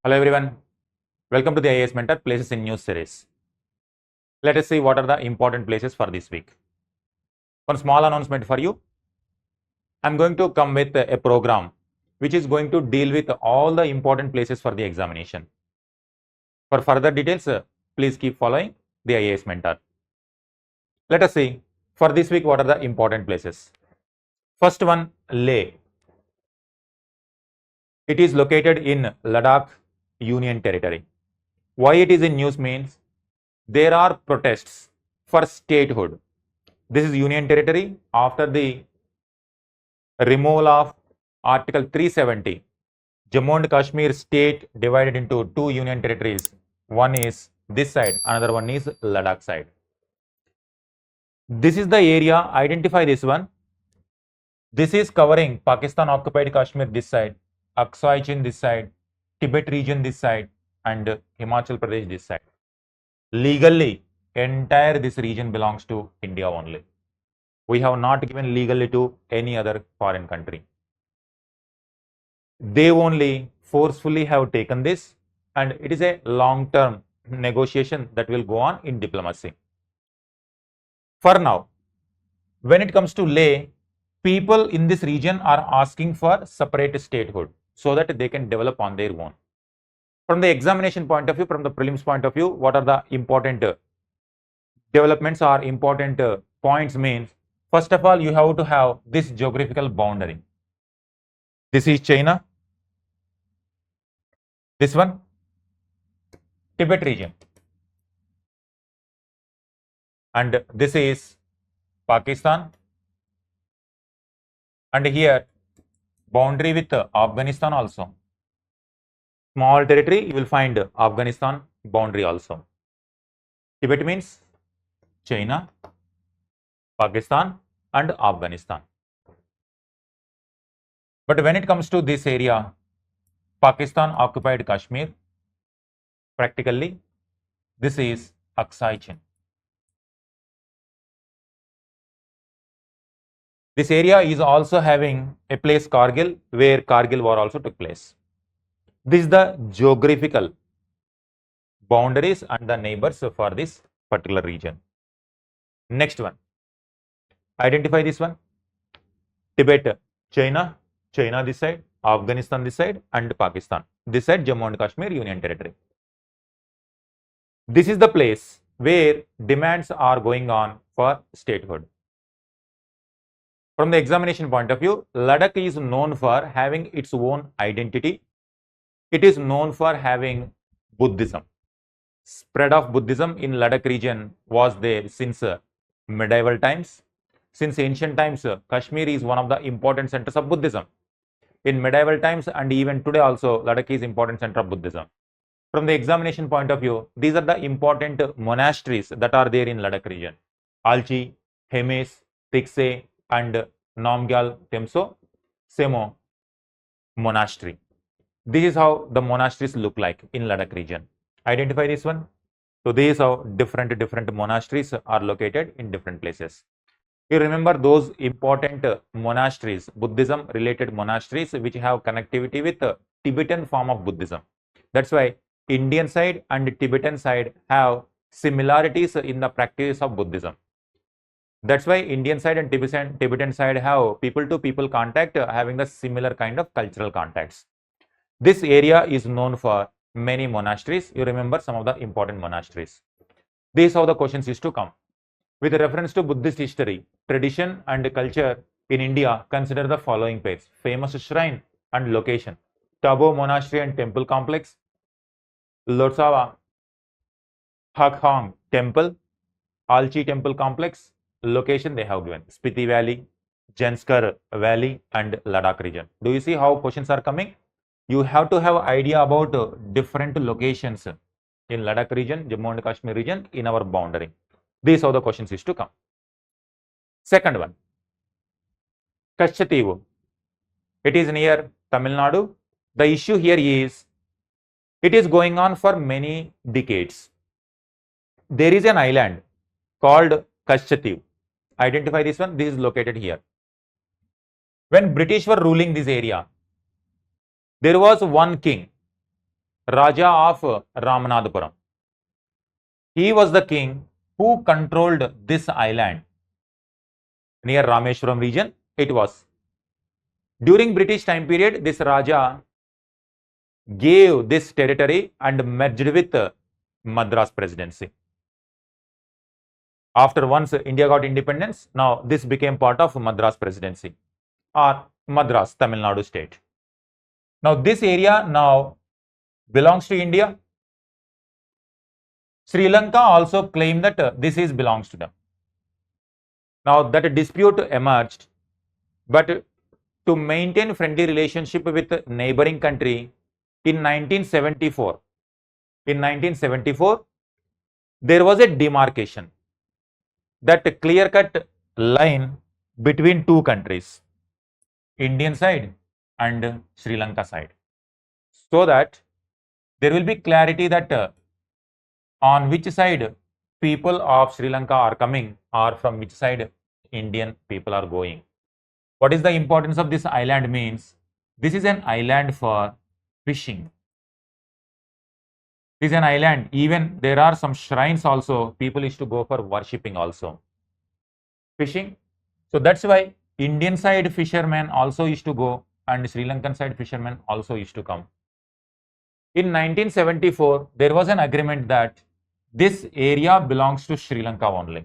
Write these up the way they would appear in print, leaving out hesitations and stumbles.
Hello everyone, welcome to the IAS Mentor Places in News series. Let us see what are the important places for this week. One small announcement for you. I am going to come with a program which is going to deal with all the important places for the examination. For further details, please keep following the IAS Mentor. Let us see for this week what are the important places. First one, Leh. It is located in Ladakh Union Territory. Why it is in news means there are protests for statehood. This is Union Territory after the removal of Article 370. Jammu and Kashmir state divided into two Union Territories. One is this side, another one is Ladakh side. This is the area, identify this one. This is covering Pakistan occupied Kashmir this side, Aksai Chin this side, Tibet region this side, and Himachal Pradesh this side. Legally, entire this region belongs to India only. We have not given legally to any other foreign country. They only forcefully have taken this, and it is a long-term negotiation that will go on in diplomacy. For now, when it comes to Leh, people in this region are asking for separate statehood so that they can develop on their own. From the examination point of view, from the prelims point of view, what are the important developments or important points means? First of all, you have to have this geographical boundary. This is China. This one, Tibet region. And this is Pakistan. And here, boundary with Afghanistan also. Small territory, you will find Afghanistan boundary also. Tibet means China, Pakistan and Afghanistan. But when it comes to this area, Pakistan occupied Kashmir, practically this is Aksai Chin. This area is also having a place Kargil, where Kargil war also took place. This is the geographical boundaries and the neighbors for this particular region. Next one, identify this one. Tibet, China this side, Afghanistan this side, and Pakistan this side, Jammu and Kashmir Union Territory. This is the place where demands are going on for statehood. From the examination point of view, Ladakh is known for having its own identity. It is known for having Buddhism. Spread of Buddhism in Ladakh region was there since medieval times. Since ancient times, Kashmir is one of the important centers of Buddhism. In medieval times and even today also, Ladakh is important center of Buddhism. From the examination point of view, these are the important monasteries that are there in Ladakh region. Alchi, Hemes, Tikse and Namgyal Temso Semo monastery. This is how the monasteries look like in Ladakh region. Identify this one. So this is how different monasteries are located in different places. You remember those important monasteries, Buddhism related monasteries which have connectivity with Tibetan form of Buddhism. That's why Indian side and Tibetan side have similarities in the practice of Buddhism. That's why Indian side and Tibetan side have people-to-people contact, having the similar kind of cultural contacts. This area is known for many monasteries. You remember some of the important monasteries. This is how the questions used to come. With reference to Buddhist history, tradition and culture in India, consider the following pairs: famous shrine and location. Tabo Monastery and Temple Complex, Lotsawa Hakhang Temple, Alchi Temple Complex. Location they have given: Spiti Valley, Janskar Valley and Ladakh region. Do you see how questions are coming? You have to have idea about different locations in Ladakh region, Jammu and Kashmir region in our boundary. These are the questions used to come. Second one, Katchatheevu. It is near Tamil Nadu. The issue here is, it is going on for many decades. There is an island called Katchatheevu. Identify this one. This is located here. When British were ruling this area, there was one king Raja of Ramanathapuram. He was the king who controlled this island near Rameshwaram region. It was. During British time period, this Raja gave this territory and merged with Madras Presidency. After once India got independence, now this became part of Madras Presidency or Madras, Tamil Nadu state. Now this area now belongs to India. Sri Lanka also claimed that this belongs to them. Now that dispute emerged, but to maintain friendly relationship with neighboring country, in 1974, there was a demarcation, that clear-cut line between two countries, Indian side and Sri Lanka side, so that there will be clarity that on which side people of Sri Lanka are coming or from which side Indian people are going. What is the importance of this island means? This is an island for fishing. This is an island. Even there are some shrines also. People used to go for worshipping also. Fishing. So that's why Indian side fishermen also used to go and Sri Lankan side fishermen also used to come. In 1974, there was an agreement that this area belongs to Sri Lanka only.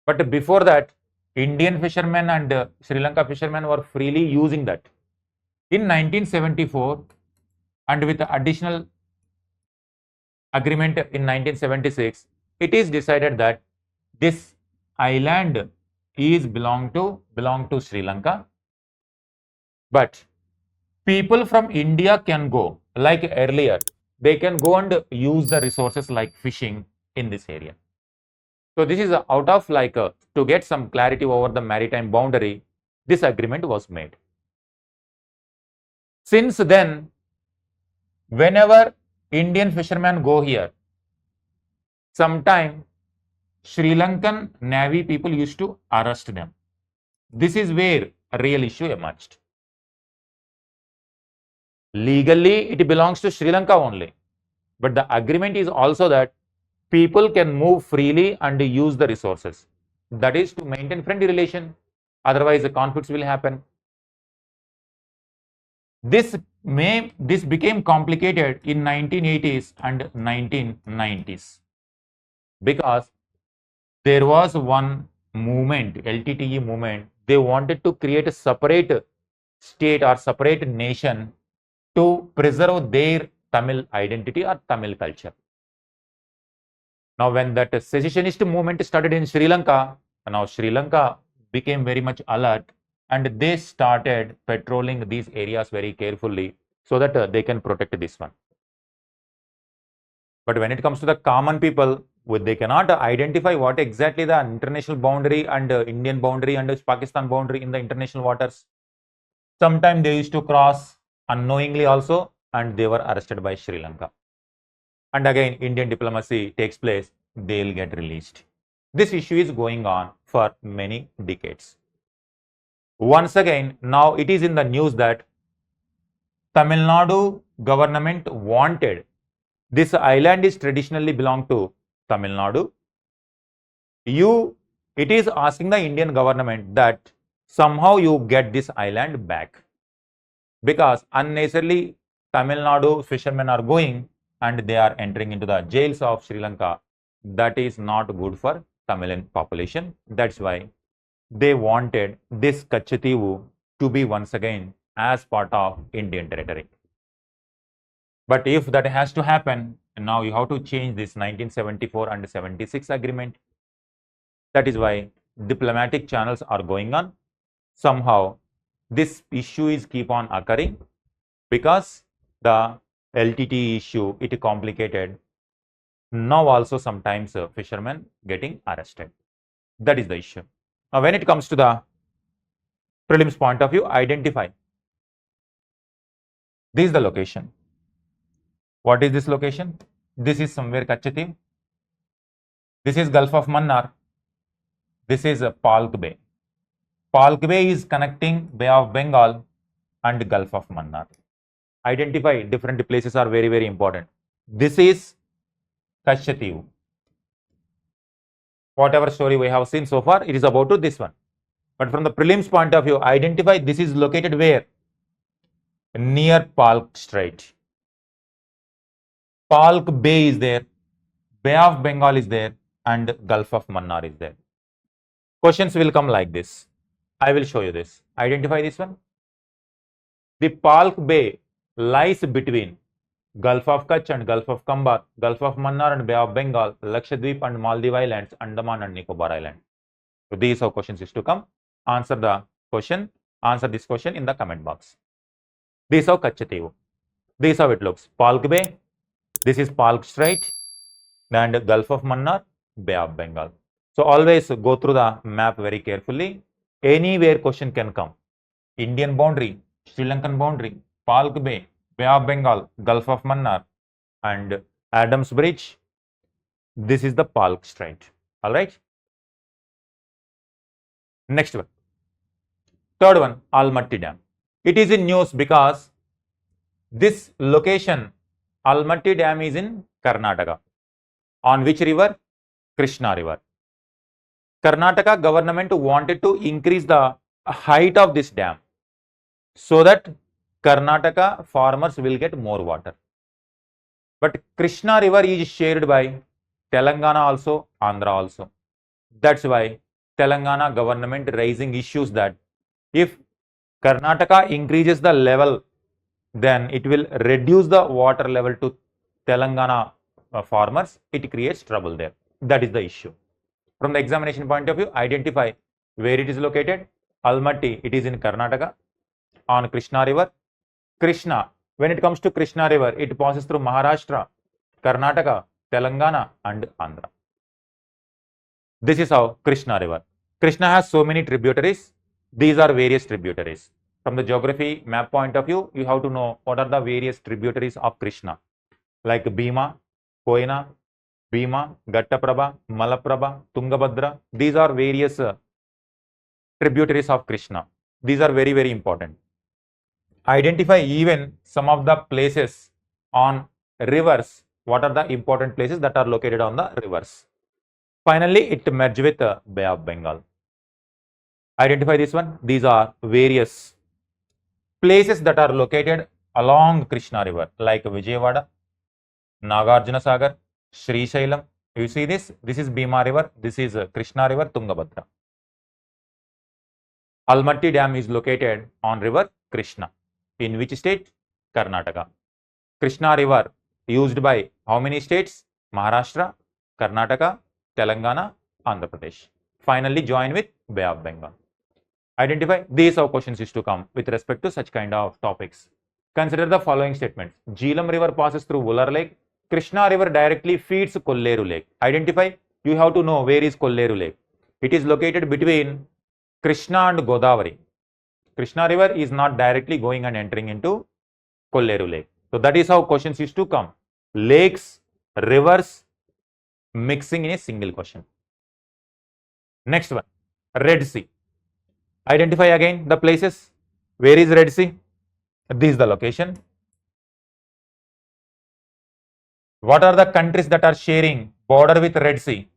But before that, Indian fishermen and Sri Lanka fishermen were freely using that. In 1974, and with the additional agreement in 1976, it is decided that this island is belong to Sri Lanka, but people from India can go, like earlier, they can go and use the resources like fishing in this area. So this is out of to get some clarity over the maritime boundary, this agreement was made. Since then, whenever Indian fishermen go here, sometime Sri Lankan Navy people used to arrest them. This is where a real issue emerged. Legally, it belongs to Sri Lanka only, but the agreement is also that people can move freely and use the resources. That is to maintain friendly relation. Otherwise, the conflicts will happen. This became complicated in 1980s and 1990s because there was one movement, LTTE movement. They wanted to create a separate state or separate nation to preserve their Tamil identity or Tamil culture. Now, when that secessionist movement started in Sri Lanka, now Sri Lanka became very much alert and they started patrolling these areas very carefully so that they can protect this one. But when it comes to the common people, they cannot identify what exactly the international boundary and Indian boundary and Pakistan boundary in the international waters. Sometimes they used to cross unknowingly also and they were arrested by Sri Lanka. And again, Indian diplomacy takes place, they will get released. This issue is going on for many decades. Once again, now it is in the news that Tamil Nadu government wanted, this island is traditionally belong to Tamil Nadu. It is asking the Indian government that somehow you get this island back, because unnecessarily Tamil Nadu fishermen are going and they are entering into the jails of Sri Lanka. That is not good for Tamilian population. That's why they wanted this Katchatheevu to be once again as part of Indian territory. But if that has to happen, now you have to change this 1974 and 76 agreement. That is why diplomatic channels are going on. Somehow this issue is keep on occurring because the LTT issue, it complicated. Now also sometimes fishermen getting arrested. That is the issue. Now when it comes to the prelims point of view, identify. This is the location. What is this location? This is somewhere Katchatheevu. This is Gulf of Mannar. This is Palk Bay. Palk Bay is connecting Bay of Bengal and Gulf of Mannar. identify different places are very, very important. This is Katchatheevu. Whatever story we have seen so far, it is about to this one. But from the prelims point of view, identify this is located where? Near Palk Strait. Palk Bay is there, Bay of Bengal is there, and Gulf of Mannar is there. Questions will come like this. I will show you this. Identify this one. The Palk Bay lies between Gulf of Kutch and Gulf of Kambar, Gulf of Mannar and Bay of Bengal, Lakshadweep and Maldives Islands, Andaman and Nicobar Island. So these are questions is to come. Answer the question. Answer this question in the comment box. These are Katchatheevu. This is how it looks. Palk Bay. This is Palk Strait and Gulf of Mannar, Bay of Bengal. So always go through the map very carefully. Anywhere question can come. Indian boundary, Sri Lankan boundary, Palk Bay, Bay of Bengal, Gulf of Mannar, and Adams Bridge. This is the Palk Strait. All right. Next one. Third one, Almattidam. Dam. It is in news because this location, Almattidam Dam, is in Karnataka. On which river? Krishna River. Karnataka government wanted to increase the height of this dam so that Karnataka farmers will get more water. But Krishna River is shared by Telangana also, Andhra also. That's why Telangana government raising issues that if Karnataka increases the level, then it will reduce the water level to Telangana farmers. It creates trouble there. That is the issue. From the examination point of view, identify where it is located. Almaty, it is in Karnataka on Krishna River. Krishna, when it comes to Krishna River, it passes through Maharashtra, Karnataka, Telangana and Andhra. This is how Krishna River. Krishna has so many tributaries. These are various tributaries. From the geography map point of view, you have to know what are the various tributaries of Krishna, like Bhima, Koyna, Bhima, Ghattaprabha, Malaprabha, Tungabhadra. These are various tributaries of Krishna. These are very, very important. Identify even some of the places on rivers. What are the important places that are located on the rivers? Finally, it merged with Bay of Bengal. Identify this one. These are various places that are located along Krishna River, like Vijayawada, Nagarjuna Sagar, Srisailam. You see this? This is Bhima River. This is Krishna River, Tungabhadra. Almaty Dam is located on river Krishna. In which state? Karnataka. Krishna River used by how many states? Maharashtra, Karnataka, Telangana, Andhra Pradesh. Finally join with Bay of Bengal. Identify. These are questions is to come with respect to such kind of topics. Consider the following statements. Jhelum River passes through Wular Lake. Krishna River directly feeds Kolleru Lake. Identify. You have to know where is Kolleru Lake. It is located between Krishna and Godavari. Krishna River is not directly going and entering into Kolleru Lake. So that is how questions used to come. Lakes, rivers, mixing in a single question. Next one, Red Sea. Identify again the places. Where is Red Sea? This is the location. What are the countries that are sharing border with Red Sea?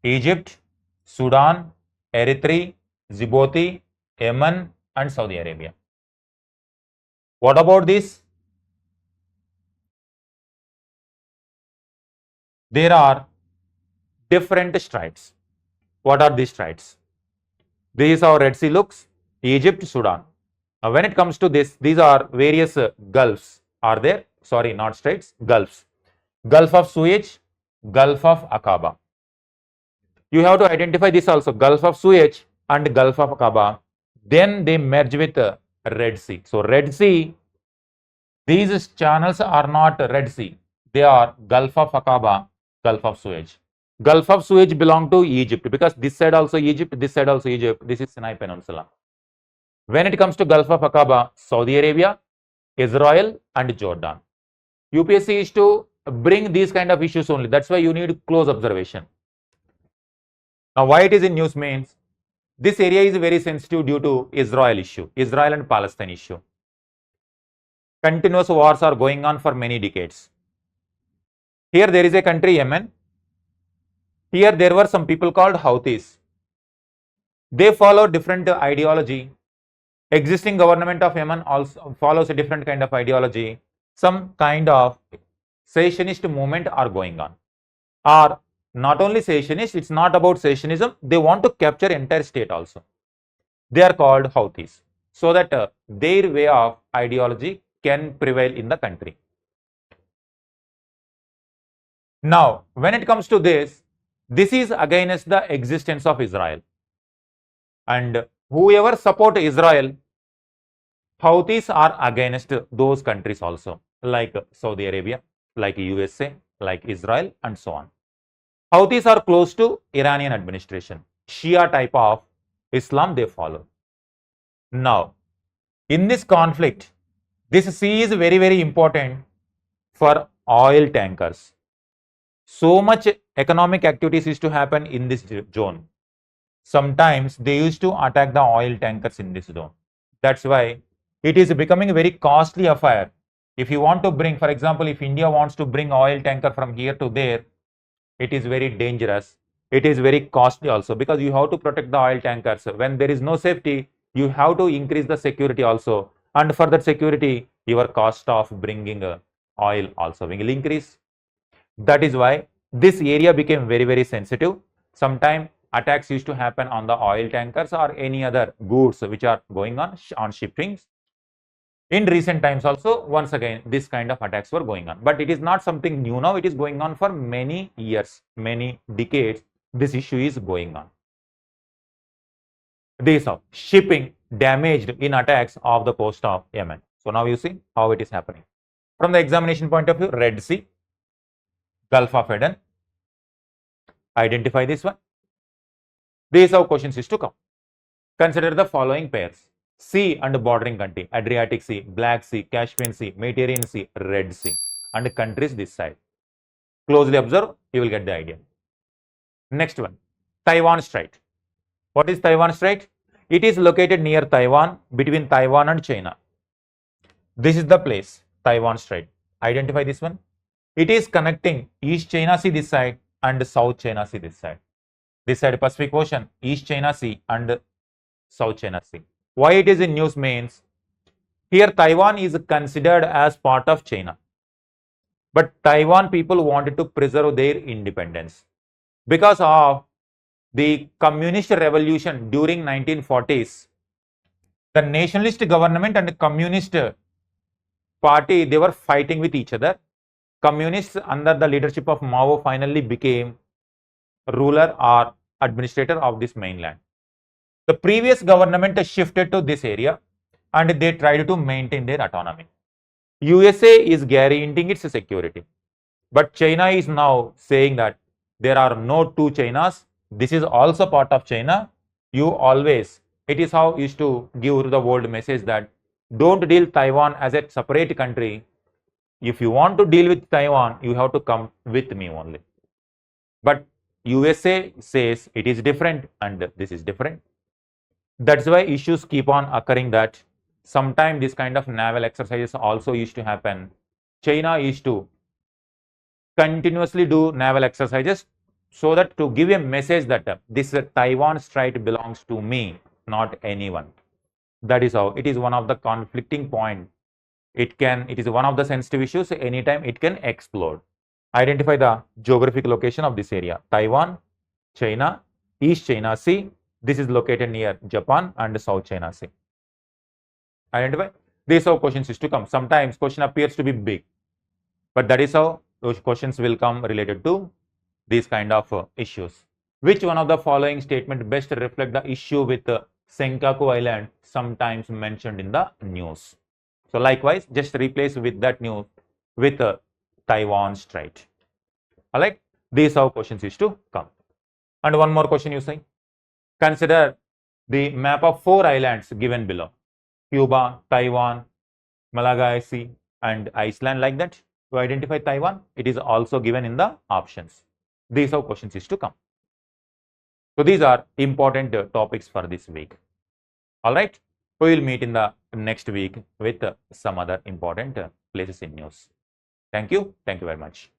Egypt, Sudan, Eritrea, Djibouti, Yemen and Saudi Arabia. What about this? There are different straits. What are these straits? This is how Red Sea looks. Egypt, Sudan. Now, when it comes to this, these are various gulfs are there. Sorry, not straits, gulfs. Gulf of Suez, Gulf of Aqaba. You have to identify this also, Gulf of Suez and Gulf of Aqaba. Then they merge with Red Sea. So Red Sea, these channels are not Red Sea. They are Gulf of Aqaba, Gulf of Suez. Gulf of Suez belong to Egypt because this side also Egypt, this side also Egypt. This is Sinai Peninsula. When it comes to Gulf of Aqaba, Saudi Arabia, Israel and Jordan. UPSC is to bring these kind of issues only. That's why you need close observation. Now, why it is in news means this area is very sensitive due to Israel issue, Israel and Palestine issue. Continuous wars are going on for many decades. Here there is a country, Yemen. Here there were some people called Houthis. They follow different ideology. Existing government of Yemen also follows a different kind of ideology. Some kind of secessionist movement are going on. Or not only secessionist, it's not about secessionism. They want to capture entire state also. They are called Houthis, so that their way of ideology can prevail in the country. Now, when it comes to this is against the existence of Israel. And whoever support Israel, Houthis are against those countries also, like Saudi Arabia, like USA, like Israel, and so on. Houthis are close to Iranian administration. Shia type of Islam they follow. Now, in this conflict, this sea is very, very important for oil tankers. So much economic activities used to happen in this zone. Sometimes they used to attack the oil tankers in this zone. That's why it is becoming a very costly affair. If you want to bring, for example, if India wants to bring oil tanker from here to there, it is very dangerous. It is very costly also, because you have to protect the oil tankers. When there is no safety, you have to increase the security also. And for that security, your cost of bringing oil also will increase. That is why this area became very, very sensitive. Sometimes attacks used to happen on the oil tankers or any other goods which are going on shippings. In recent times also, once again, this kind of attacks were going on. But it is not something new now. It is going on for many years, many decades. This issue is going on. These are shipping damaged in attacks off the coast of Yemen. So now you see how it is happening. From the examination point of view, Red Sea, Gulf of Aden. Identify this one. These are questions is to come. Consider the following pairs: sea and bordering country, Adriatic Sea, Black Sea, Caspian Sea, Mediterranean Sea, Red Sea, and countries this side. Closely observe, you will get the idea. Next one, Taiwanstrait. What is Taiwanstrait? It is located near Taiwan, between Taiwan and China. This is the place, Taiwanstrait. Identify this one. It is connecting East China Sea this side and South China Sea this side. This side Pacific Ocean, East China Sea and South China Sea. Why it is in news means, here Taiwan is considered as part of China. But Taiwan people wanted to preserve their independence. Because of the communist revolution during 1940s, the nationalist government and communist party, they were fighting with each other. Communists under the leadership of Mao finally became ruler or administrator of this mainland. The previous government shifted to this area and they tried to maintain their autonomy. USA is guaranteeing its security. But China is now saying that there are no two Chinas. This is also part of China. You always, it is how used to give the world message that don't deal Taiwan as a separate country. If you want to deal with Taiwan, you have to come with me only. But USA says it is different and this is different. That's why issues keep on occurring, that sometimes this kind of naval exercises also used to happen. China used to continuously do naval exercises so that to give a message that this Taiwan Strait belongs to me, not anyone. That is how it is one of the conflicting point. It is one of the sensitive issues. Anytime it can explode. Identify the geographic location of this area: Taiwan, China, East China Sea. This is located near Japan and South China Sea. Identify. This is how questions is to come. Sometimes question appears to be big, but that is how those questions will come related to these kind of issues. Which one of the following statement best reflect the issue with Senkaku Island sometimes mentioned in the news? So likewise, just replace with that news with Taiwan Strait. Alright, these are questions is to come. And one more question you say. Consider the map of 4 islands given below: Cuba, Taiwan, Malagasy, and Iceland, like that. To identify Taiwan, it is also given in the options. These are questions is to come. So these are important topics for this week. Alright. We will meet in the next week with some other important places in news. Thank you very much.